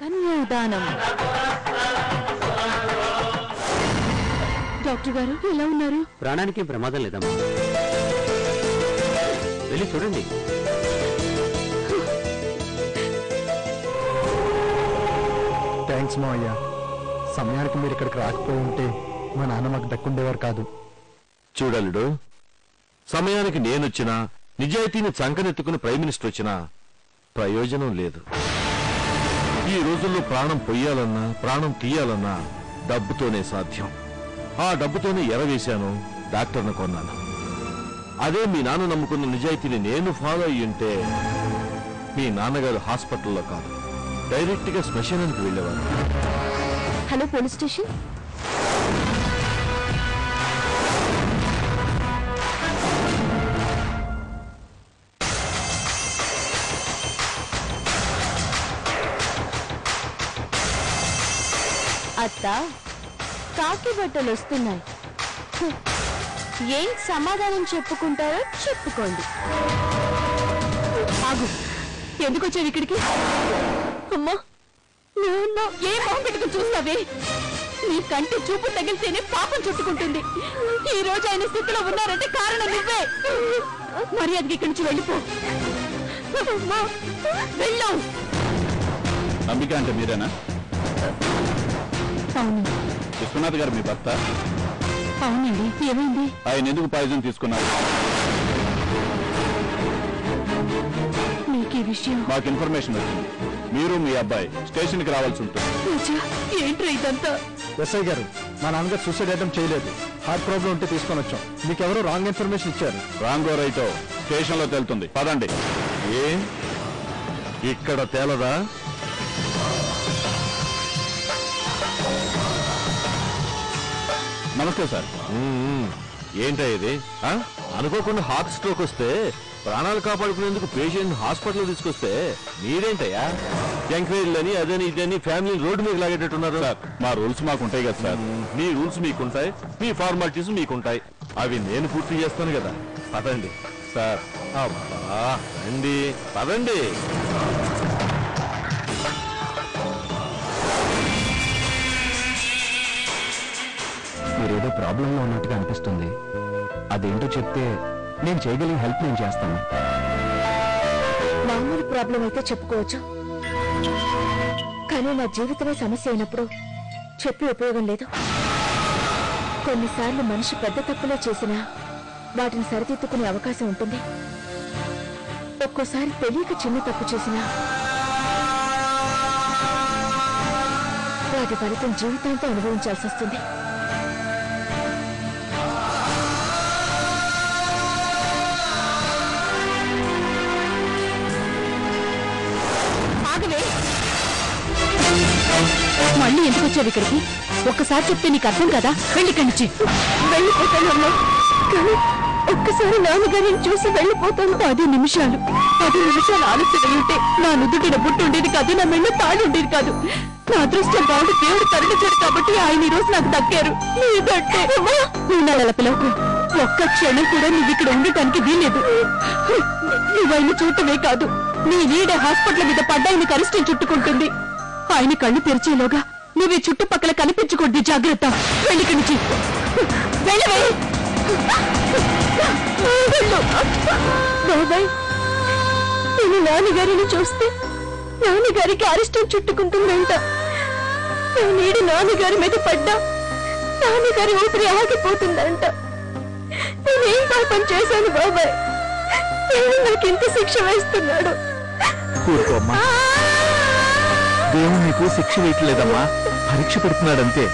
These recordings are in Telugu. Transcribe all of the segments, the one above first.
కన్యాదానం. డాక్టర్ గారు ఎలా ఉన్నారు? ప్రాణానికి ప్రమాదం లేదమ్మా, వెళ్ళి చూడండి. థ్యాంక్స్ మావయ్య. సమయానికి మీరు ఇక్కడికి రాకపోయి ఉంటే మా నాన్న మాకు దక్కుండేవారు కాదు. చూడలుడు, సమయానికి నేనొచ్చినా నిజాయితీని చంకనెత్తుకుని ప్రైమ్ మినిస్టర్ వచ్చినా ప్రయోజనం లేదు. ఈ రోజుల్లో ప్రాణం పొయ్యాలన్నా ప్రాణం తీయాలన్నా డబ్బుతోనే సాధ్యం. ఆ డబ్బుతోనే ఎరవేశాను, డాక్టర్ను కొన్నాను. అదే మీ నాన్న నమ్ముకున్న నిజాయితీని నేను ఫాలో అయ్యుంటే మీ నాన్నగారు హాస్పిటల్లో కాదు, డైరెక్ట్ గా శ్మశానానికి వెళ్ళేవారు. Hello police station. అత్త, కాకి బట్టలు వస్తున్నాయి. ఏం సమాధానం చెప్పుకుంటారో చెప్పుకోండి. ఆగు, ఎందుకు వచ్చావు ఇక్కడికి? అమ్మా, నువ్వు ఏ మొహం పెట్టుకుని చూస్తావే? నీ కంటి చూపు తగిలితేనే పాపం చుట్టుకుంటుంది. ఈ రోజు ఆయన స్థితిలో ఉన్నారంటే కారణం నువ్వే. మర్యాదకి ఇక్కడి నుంచి వెళ్ళిపో. వెళ్ళు. అంబిక అంటే మీరేనా? అవును. విశ్వనాథ్ గారు మీ భర్త? అవునండి. ఏమైంది? ఆయన ఎందుకు పాయిజన్ తీసుకున్నారు? మీకు ఈ విషయం మాకు ఇన్ఫర్మేషన్ వచ్చింది. మీరు మీ అబ్బాయి స్టేషన్ కి రావాల్సి ఉంటుంది. ఏంట్రా ఇదంతా? ఎస్ఐ గారు, మా నాన్నగారు సూసైడ్ అటెంప్ట్ చేయలేదు. హార్ట్ ప్రాబ్లం ఉంటే తీసుకొని వచ్చాం. మీకెవరో రాంగ్ ఇన్ఫర్మేషన్ ఇచ్చారు. రాంగో రైటో స్టేషన్ లో తేలుతుంది, పదండి. ఏ ఇక్కడ తేలదా? నమస్తే సార్. ఏంటా ఇది? అనుకోకుండా హార్ట్ స్ట్రోక్ వస్తే ప్రాణాలు కాపాడుకునేందుకు పేషెంట్ హాస్పిటల్ తీసుకొస్తే మీరేంటయ్యా ఎంక్వైరీలని అదని ఇదని ఫ్యామిలీ రోడ్డు మీద లాగేటట్టున్నారు. సార్, మా రూల్స్ మాకు ఉంటాయి కదా సార్. మీ రూల్స్ మీకుంటాయి, మీ ఫార్మాలిటీస్ మీకుంటాయి. అవి నేను పూర్తి చేస్తాను కదా. పదండి సార్. అబ్బా రండి, పదండి. మీరేదో ప్రాబ్లంలో ఉన్నట్టుగా అనిపిస్తుంది. అదేంటో చెప్తే నేను చేయగలిగిన హెల్ప్ నేను చేస్తాను. మామూలు ప్రాబ్లం అయితే చెప్పుకోవచ్చు, కానీ నా జీవితమే సమస్య అయినప్పుడు చెప్పి ఉపయోగం లేదు. కొన్నిసార్లు మనిషి పెద్ద తప్పులే చేసినా వాటిని సరిదిద్దుకునే అవకాశం ఉంటుంది. ఒక్కోసారి తెలియక చిన్న తప్పు చేసినా వాటి ఫలితం జీవితాంతో అనుభవించాల్సి వస్తుంది. మళ్ళీ ఎందుకు వచ్చావు ఇక్కడికి? ఒక్కసారి చెప్తే నీకు అర్థం కదా. వెళ్ళిక్కడి నుంచి. వెళ్ళిపోతానమ్మా, కానీ ఒక్కసారి నాన్నగారిని చూసి వెళ్ళిపోతాను. 10 నిమిషాలు ఆలస్యం ఉంటే నా నుదుటిన బుట్టు ఉండేది కాదు, నా మెళ్ళ తాళి ఉండేది కాదు. నా అదృష్టం బాగుండి దేవుడు కరుణించాడు కాబట్టి ఆయన ఈ రోజు నాకు దక్కారు. నీదంటే నువ్వు నా పిలవకు. ఒక్క క్షణం కూడా నువ్వు ఇక్కడ ఉండటానికి వీలేదు. నువ్వైన చూడటమే కాదు, నీ నీడ హాస్పిటల్ మీద పడ్డాయని అరిష్టం చుట్టుకుంటుంది. ఆయన కళ్ళు తెరిచేలోగా నువ్వు ఈ చుట్టుపక్కల కనిపించకూడదు. జాగ్రత్త. వెళ్ళిక్కడి నుంచి. బాబాయ్, నేను నాన్నగారిని చూస్తే నాన్నగారికి అరిష్టం చుట్టుకుంటుందంట. నా నీడు నాన్నగారి మీద పడ్డా నాన్నగారి ఊపిరి ఆగిపోతుందంట. నేనేం పాపం చేశాను బాబాయ్? నాకు ఇంత శిక్ష వేస్తున్నాడు. దేవుడు నీకు శిక్ష వేయట్లేదమ్మా, పరీక్ష పెడుతున్నాడంతే.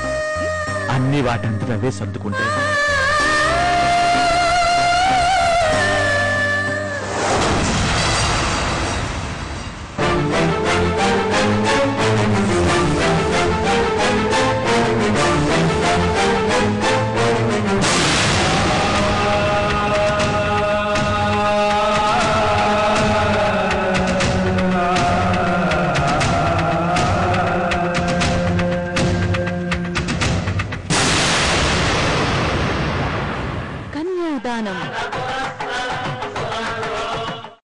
అన్ని వాటంతట అవే సర్దుకుంటాయి.